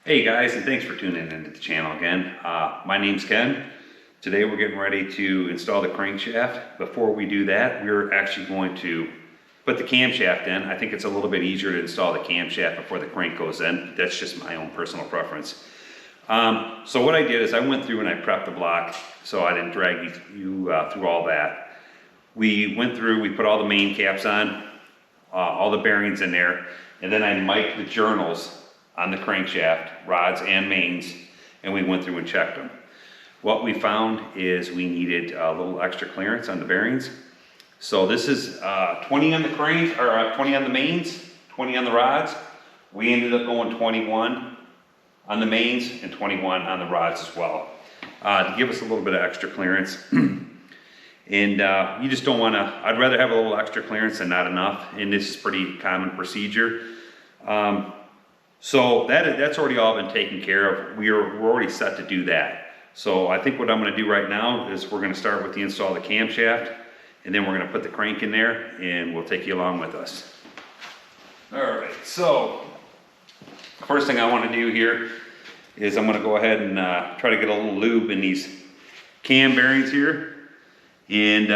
Hey guys, and thanks for tuning into the channel again. My name's Ken. Today we're getting ready to install the crankshaft. Before we do that, we're actually going to put the camshaft in. I think it's a little bit easier to install the camshaft before the crank goes in. That's just my own personal preference. So what I did is I went through and I prepped the block so I didn't drag you through all that. We went through, we put all the main caps on, all the bearings in there, and then I mic'd the journals on the crankshaft, rods and mains, and we went through and checked them. What we found is we needed a little extra clearance on the bearings. So this is 20 on the crank, or 20 on the mains, 20 on the rods. We ended up going 21 on the mains and 21 on the rods as well, to give us a little bit of extra clearance. And you just don't wanna, I'd rather have a little extra clearance than not enough, and this is pretty common procedure. So that's already all been taken care of. We're already set to do that. So I think what I'm gonna do right now is we're gonna start with the install of the camshaft, and then we're gonna put the crank in there, and we'll take you along with us. All right, so first thing I wanna do here is I'm gonna go ahead and try to get a little lube in these cam bearings here. And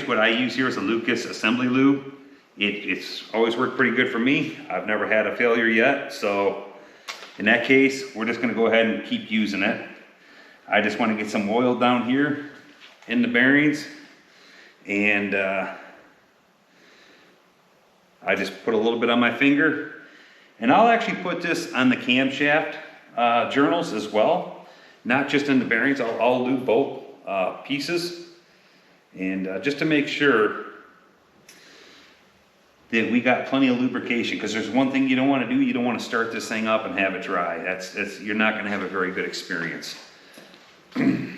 what I use here is a Lucas assembly lube. It's always worked pretty good for me. I've never had a failure yet. So in that case, we're just gonna go ahead and keep using it. I just wanna get some oil down here in the bearings. And I just put a little bit on my finger. And I'll actually put this on the camshaft journals as well. Not just in the bearings, I'll lube both pieces. And just to make sure that we got plenty of lubrication, because there's one thing you don't want to do. You don't want to start this thing up and have it dry. You're not going to have a very good experience. This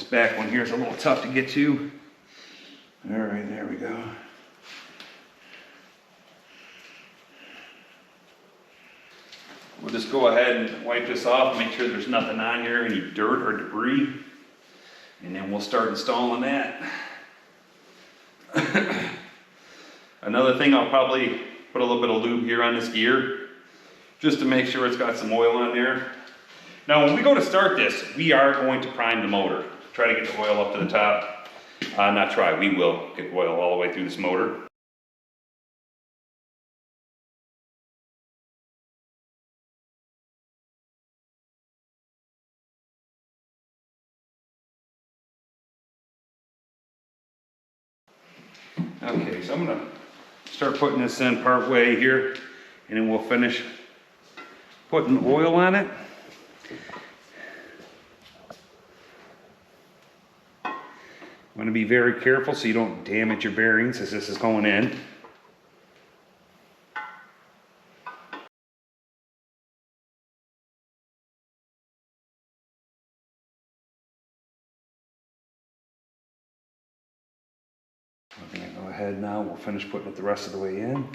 back one here is a little tough to get to. All right, there we go. We'll just go ahead and wipe this off, make sure there's nothing on here, any dirt or debris. And then we'll start installing that. Another thing, I'll probably put a little bit of lube here on this gear, just to make sure it's got some oil on there. Now when we go to start this, we are going to prime the motor. Try to get the oil up to the top. We will get oil all the way through this motor. Okay, so I'm gonna start putting this in part way here, and then we'll finish putting oil on it. I'm gonna be very careful so you don't damage your bearings as this is going in. We're gonna go ahead now, we'll finish putting it the rest of the way in.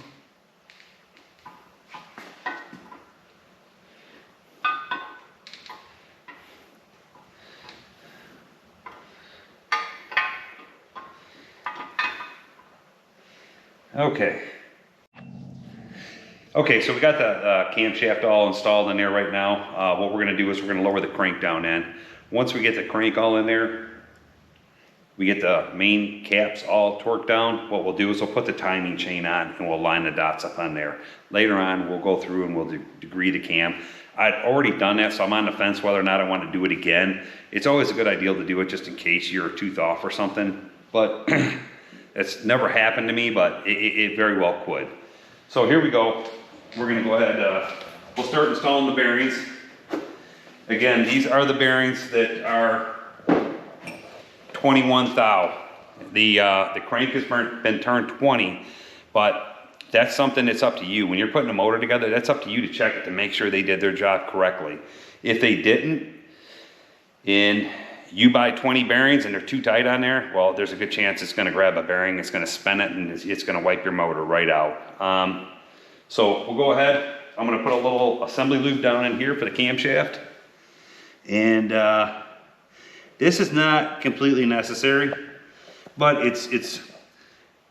Okay, so we got the camshaft all installed in there right now. What we're gonna do is we're gonna lower the crank down in. Once we get the crank all in there, we get the main caps all torqued down. What we'll do is we'll put the timing chain on and we'll line the dots up on there. Later on, we'll go through and we'll degree the cam. I'd already done that, so I'm on the fence whether or not I want to do it again. It's always a good idea to do it just in case you're a tooth off or something. But it's never happened to me, but it very well could. So here we go. We're gonna go ahead, we'll start installing the bearings. Again, these are the bearings that are 21 thou. The crank has been turned 20, but that's something that's up to you. When you're putting a motor together, that's up to you to check it to make sure they did their job correctly. If they didn't, and you buy 20 bearings and they're too tight on there, well, there's a good chance it's gonna grab a bearing, it's gonna spin it, and it's gonna wipe your motor right out. So we'll go ahead. I'm gonna put a little assembly lube down in here for the camshaft. And this is not completely necessary, but it's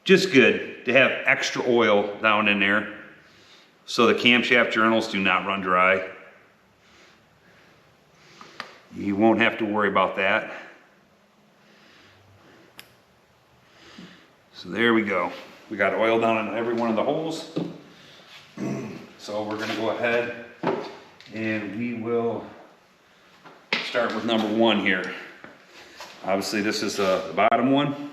just good. to have extra oil down in there so the camshaft journals do not run dry. You won't have to worry about that. So there we go. We got oil down in every one of the holes. So we're gonna go ahead and we will start with number 1 here. Obviously this is the bottom one.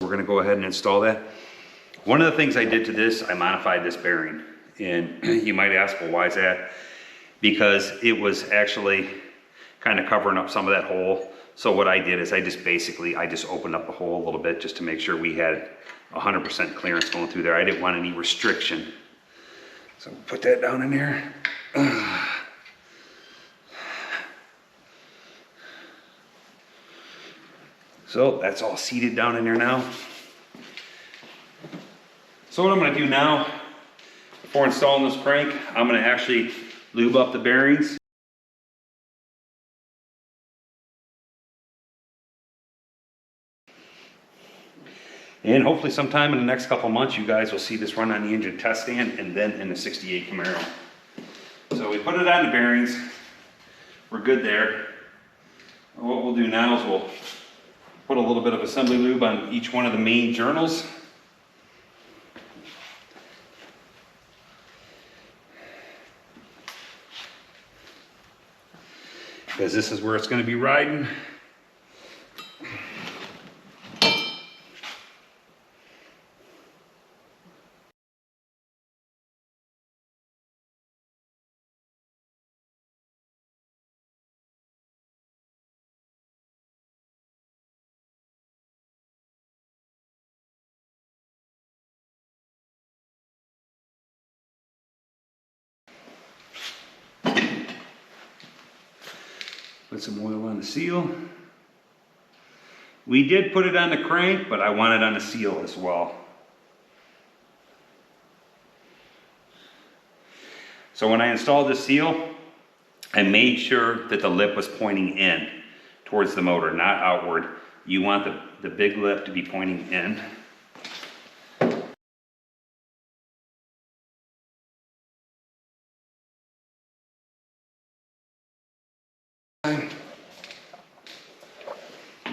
We're gonna go ahead and install that. One of the things I did to this, I modified this bearing. And you might ask, well, why is that? Because it was actually kind of covering up some of that hole. So what I did is I just opened up the hole a little bit just to make sure we had 100% clearance going through there. I didn't want any restriction. So put that down in there. So that's all seated down in there now. So what I'm gonna do now, before installing this crank, I'm gonna actually lube up the bearings. And hopefully sometime in the next couple months, you guys will see this run on the engine test stand and then in the 68 Camaro. So we put it on the bearings. We're good there. What we'll do now is we'll put a little bit of assembly lube on each one of the main journals. Because this is where it's going to be riding. Put some oil on the seal. We did put it on the crank, but I want it on the seal as well. So when I installed the seal, I made sure that the lip was pointing in towards the motor, not outward. You want the big lip to be pointing in.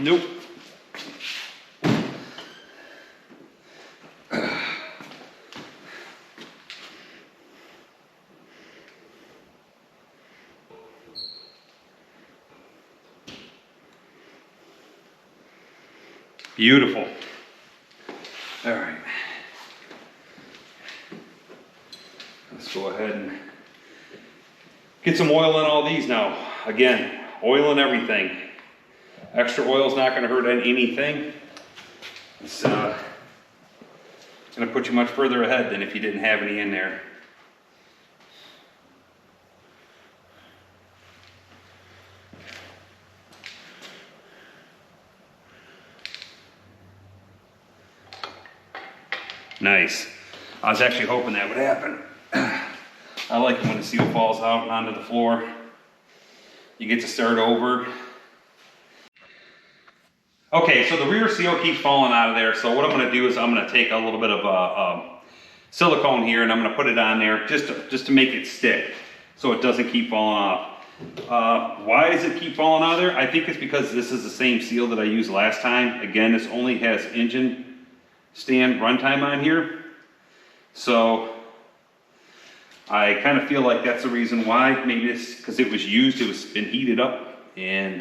Nope. Beautiful. All right. Let's go ahead and get some oil in all these now. Again, oil in everything. Extra oil is not going to hurt anything. It's going to put you much further ahead than if you didn't have any in there. Nice. I was actually hoping that would happen. I like it when the seal falls out onto the floor. You get to start over. Okay, so the rear seal keeps falling out of there. So what I'm going to do is I'm going to take a little bit of silicone here and I'm going to put it on there just to make it stick so it doesn't keep falling off. Why does it keep falling out of there? I think it's because this is the same seal that I used last time. Again, this only has engine stand runtime on here. So I kind of feel like that's the reason why. Maybe it's because it was used, it was been heated up, and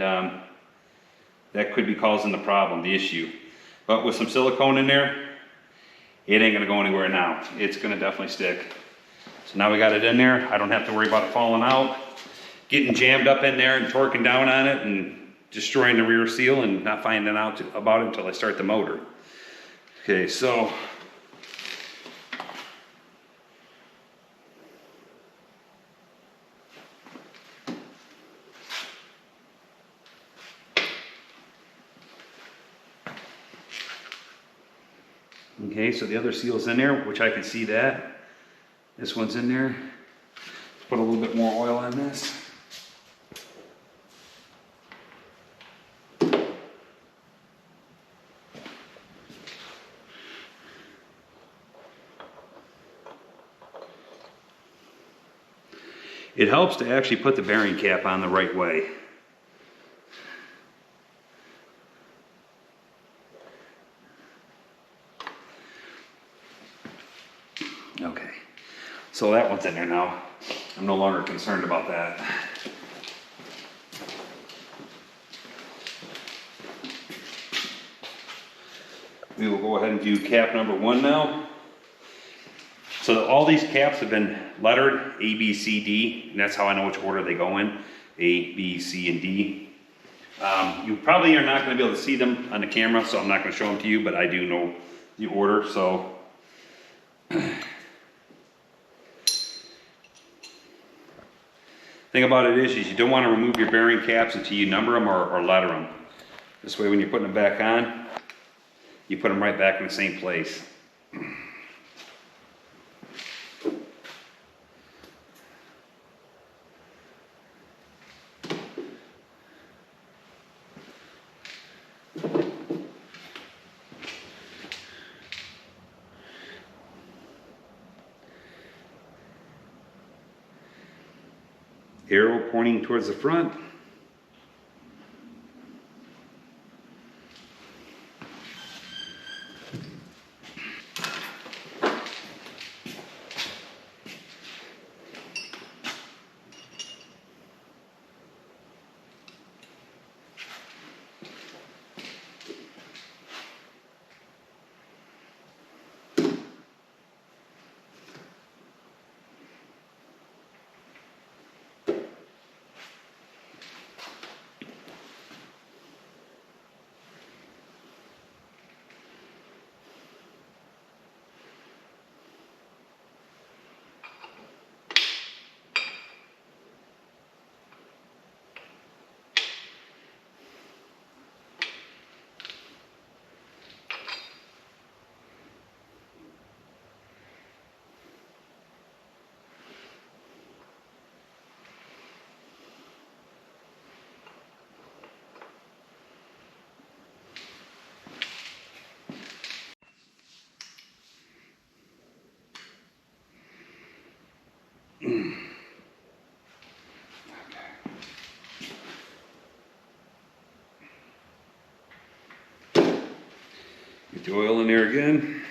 that could be causing the problem, the issue. But with some silicone in there, it ain't gonna go anywhere now. It's gonna definitely stick. So now we got it in there. I don't have to worry about it falling out, getting jammed up in there and torquing down on it and destroying the rear seal and not finding out about it until I start the motor. Okay, so Okay, so the other seal's in there, which I can see that. This one's in there. Let's put a little bit more oil on this. It helps to actually put the bearing cap on the right way. Okay, so that one's in there now. I'm no longer concerned about that. We will go ahead and do cap number 1 now. So all these caps have been lettered A, B, C, D, and that's how I know which order they go in, A, B, C, and D. You probably are not going to be able to see them on the camera, so I'm not going to show them to you, but I do know the order, so. Thing about it is you don't want to remove your bearing caps until you number them or letter them. This way when you're putting them back on, you put them right back in the same place. Arrow pointing towards the front. Get the oil in there again.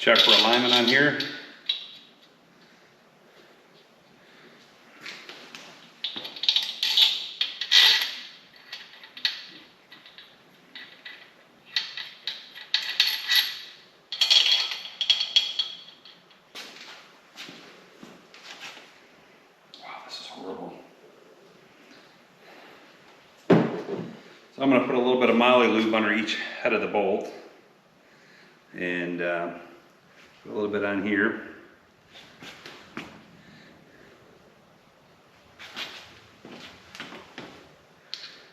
Check for alignment on here. Wow, this is horrible. So I'm going to put a little bit of moly lube under each head of the bolt. And put a little bit on here.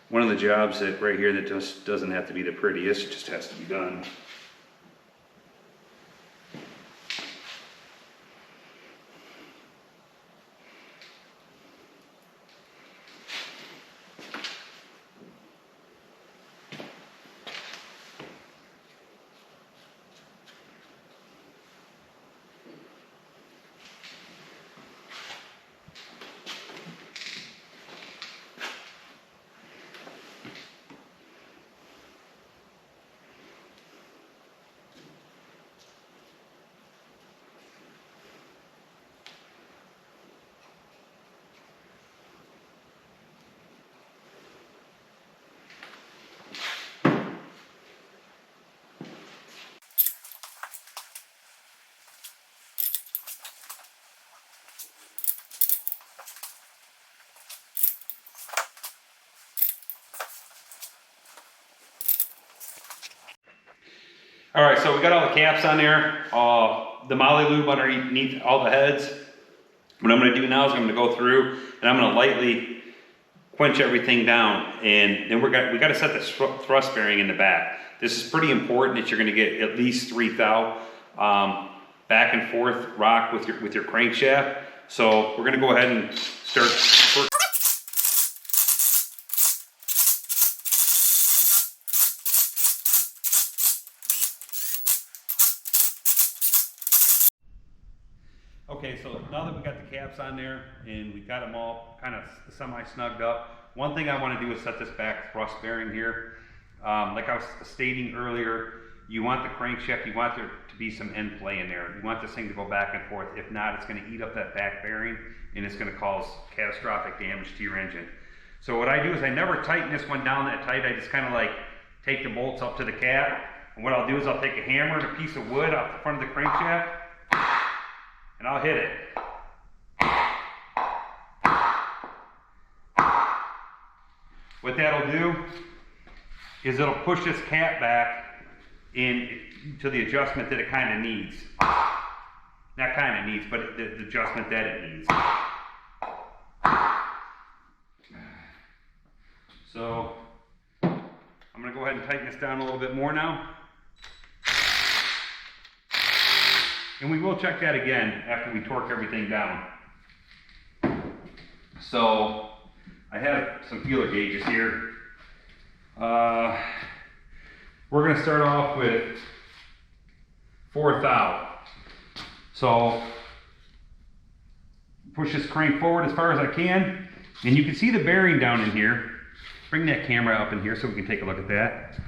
One of the jobs that right here that just doesn't have to be the prettiest, it just has to be done. All right, so we got all the caps on there, the moly lube underneath all the heads. What I'm gonna do now is I'm gonna go through and I'm gonna lightly quench everything down, and then we got to set the thrust bearing in the back. This is pretty important that you're gonna get at least 3 thou back and forth rock with your crankshaft. So we're gonna go ahead and start. Okay, so now that we got the caps on there and we've got them all kind of semi-snugged up, one thing I want to do is set this back thrust bearing here. Like I was stating earlier, you want the crankshaft, you want there to be some end play in there. You want this thing to go back and forth. If not, it's going to eat up that back bearing and it's going to cause catastrophic damage to your engine. So what I do is I never tighten this one down that tight. I just kind of like take the bolts up to the cap. And what I'll do is I'll take a hammer and a piece of wood off the front of the crankshaft and I'll hit it. What that'll do is it'll push this cap back to the adjustment that it kind of needs. Not kind of needs, but the adjustment that it needs. So I'm going to go ahead and tighten this down a little bit more now. And we will check that again after we torque everything down. So I have some feeler gauges here. We're going to start off with 4 thou. So push this crank forward as far as I can, and you can see the bearing down in here. Bring that camera up in here so we can take a look at that.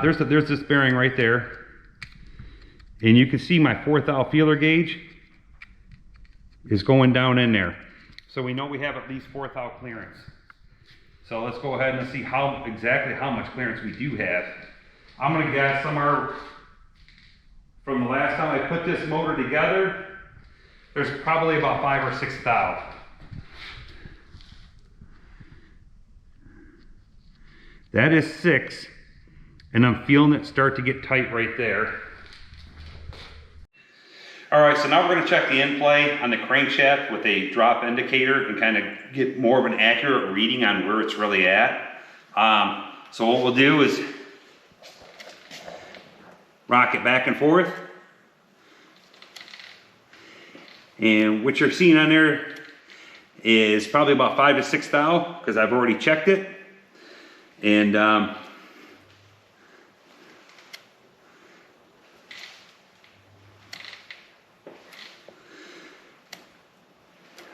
There's this bearing right there. And you can see my 4 thou feeler gauge is going down in there. So we know we have at least 4 thou clearance. So let's go ahead and see exactly how much clearance we do have. I'm gonna guess somewhere from the last time I put this motor together, there's probably about 5 or 6 thou. That is 6, and I'm feeling it start to get tight right there. All right, so now we're going to check the end play on the crankshaft with a drop indicator and kind of get more of an accurate reading on where it's really at. So what we'll do is rock it back and forth. And what you're seeing on there is probably about 5 to 6 thou because I've already checked it. And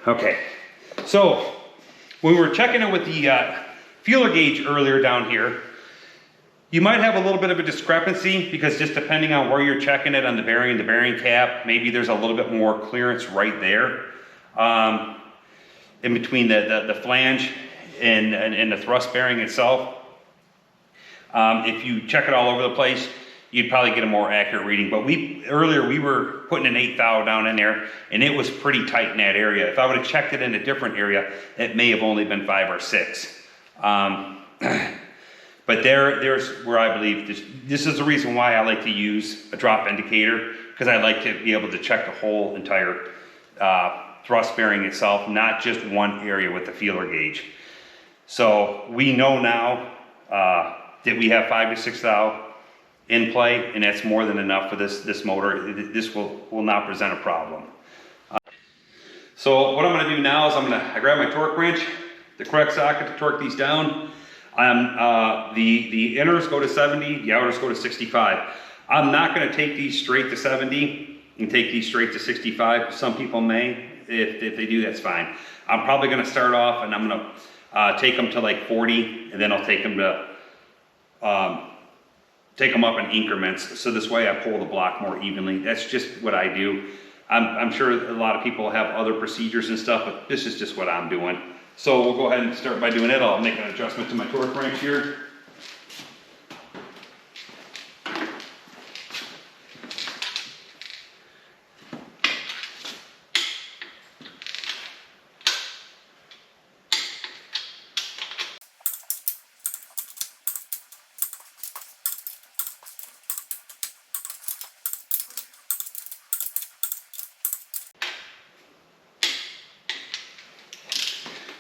okay, so when we were checking it with the feeler gauge earlier down here, you might have a little bit of a discrepancy because just depending on where you're checking it on the bearing cap, maybe there's a little bit more clearance right there in between the flange and the thrust bearing itself. If you check it all over the place, you'd probably get a more accurate reading. But earlier we were putting an 8 thou down in there, and it was pretty tight in that area. If I would have checked it in a different area, it may have only been 5 or 6. But there's where I believe this is the reason why I like to use a drop indicator, because I like to be able to check the whole entire thrust bearing itself, not just one area with the feeler gauge. So we know now that we have 5 to 6 thou in play, and that's more than enough for this motor. This will not present a problem. So what I'm going to do now is I grab my torque wrench, the correct socket to torque these down. The inners go to 70, the outers go to 65. I'm not going to take these straight to 70 and take these straight to 65. Some people may. If they do, that's fine. I'm probably going to start off and I'm going to take them to like 40, and then I'll take them up in increments, so this way I pull the block more evenly. That's just what I do. I'm sure a lot of people have other procedures and stuff, but this is just what I'm doing. So we'll go ahead and start by doing it. I'll make an adjustment to my torque wrench here.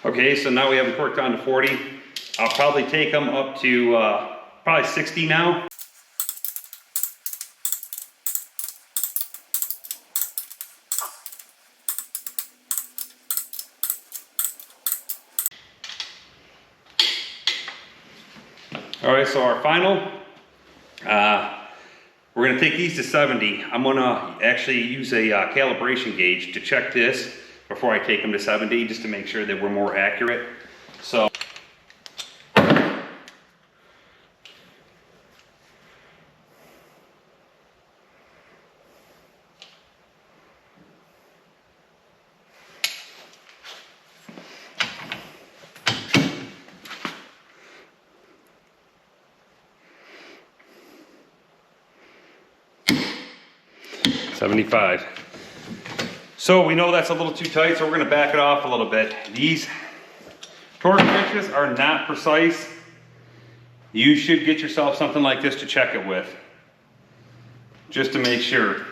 Okay, so now we have them torqued down to 40. I'll probably take them up to probably 60 now. All right, so our final, we're gonna take these to 70. I'm gonna actually use a calibration gauge to check this before I take them to 70, just to make sure that we're more accurate. So. $75. So we know that's a little too tight, so we're gonna back it off a little bit. These torque wrenches are not precise. You should get yourself something like this to check it with, just to make sure.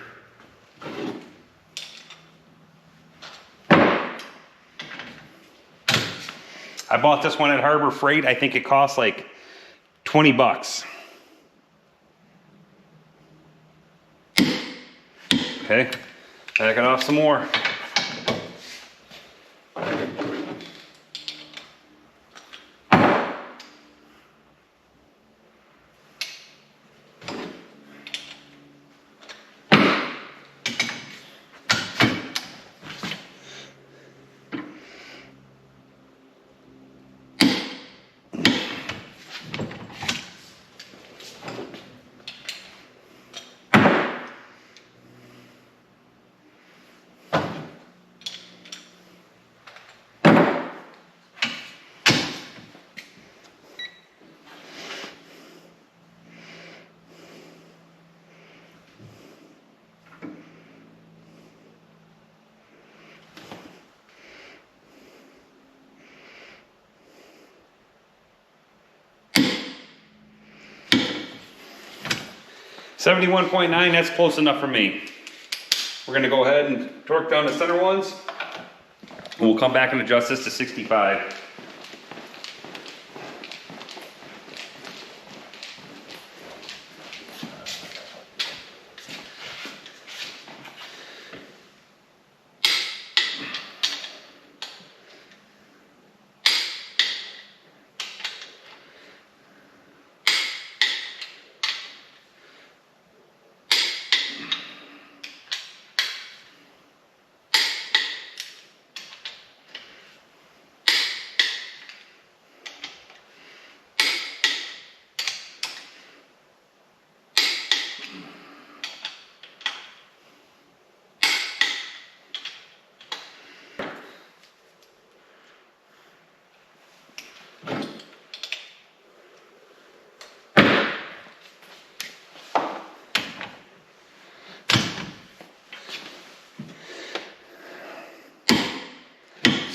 I bought this one at Harbor Freight. I think it cost like 20 bucks. Okay, back it off some more. $71.9, that's close enough for me. We're gonna go ahead and torque down the center ones, and we'll come back and adjust this to 65.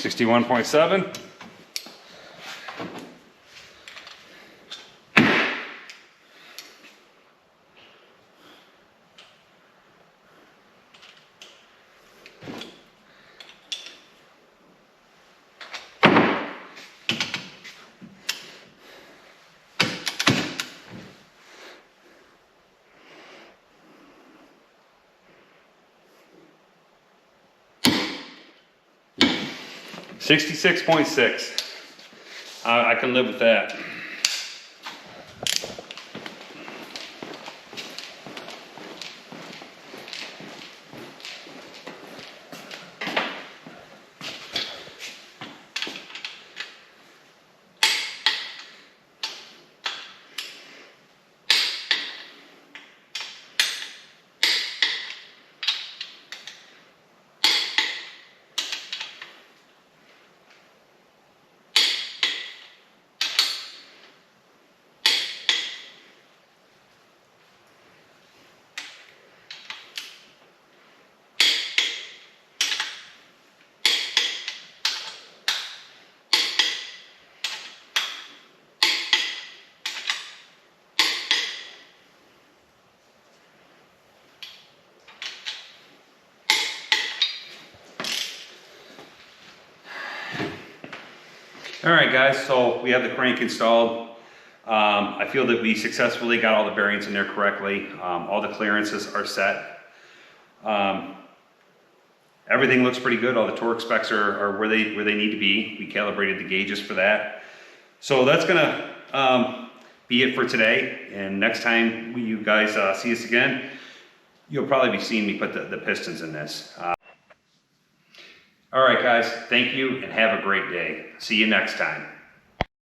$61.7. $66.6. I can live with that. All right, guys, so we have the crank installed. I feel that we successfully got all the bearings in there correctly. All the clearances are set. Everything looks pretty good. All the torque specs are where they need to be. We calibrated the gauges for that. So that's gonna be it for today. And next time you guys see us again, you'll probably be seeing me put the pistons in this. All right, guys, thank you and have a great day. See you next time.